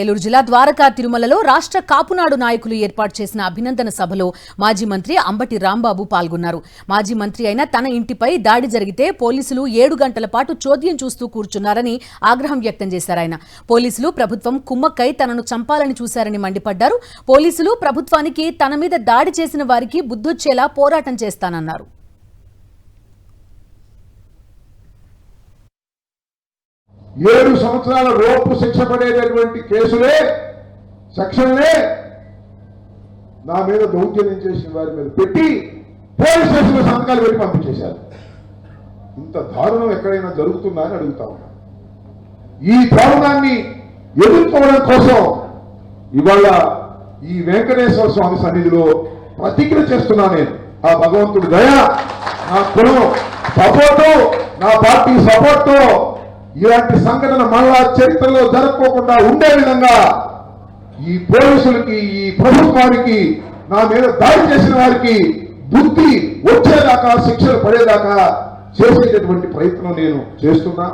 ఏలూరు జిల్లా ద్వారకా తిరుమలలో రాష్ట్ర కాపునాడు నాయకులు ఏర్పాటు చేసిన అభినందన సభలో మాజీ మంత్రి అంబటి రాంబాబు పాల్గొన్నారు. మాజీ మంత్రి అయిన తన ఇంటిపై దాడి జరిగితే పోలీసులు 7 గంటల పాటు చోద్యం చూస్తూ కూర్చున్నారని ఆగ్రహం వ్యక్తం చేశారు. ఆయన పోలీసులు ప్రభుత్వం కుమ్మక్కై తనను చంపాలని చూశారని మండిపడ్డారు. పోలీసులు ప్రభుత్వానికి తన మీద దాడి చేసిన వారికి బుద్ధొచ్చేలా పోరాటం చేస్తానన్నారు. ఏడు సంవత్సరాల రోపు శిక్ష పడేటటువంటి కేసులే సెక్షన్లే నా మీద దౌర్జన్యం చేసిన వారి మీద పెట్టి పోలీస్ స్టేషన్లో సంతకాలు పెట్టి పంపించేశారు. ఇంత దారుణం ఎక్కడైనా జరుగుతుందా అని అడుగుతా ఉన్నా. ఈ దారుణాన్ని ఎదుర్కోవడం కోసం ఇవాళ ఈ వెంకటేశ్వర స్వామి సన్నిధిలో ప్రతిజ్ఞ చేస్తున్నా. నేను ఆ భగవంతుడి దయ, నా కులం సపోర్టు, నా పార్టీ సపోర్టు ఇలాంటి సంఘటన మళ్ళా చరిత్రలో జరగకోకుండా ఉండే విధంగా ఈ పోలీసులకి, ఈ ప్రభుత్వానికి, నా మీద దాడి చేసిన వారికి బుద్ధి వచ్చేదాకా, శిక్షలు పడేదాకా చేసేటటువంటి ప్రయత్నం నేను చేస్తున్నా.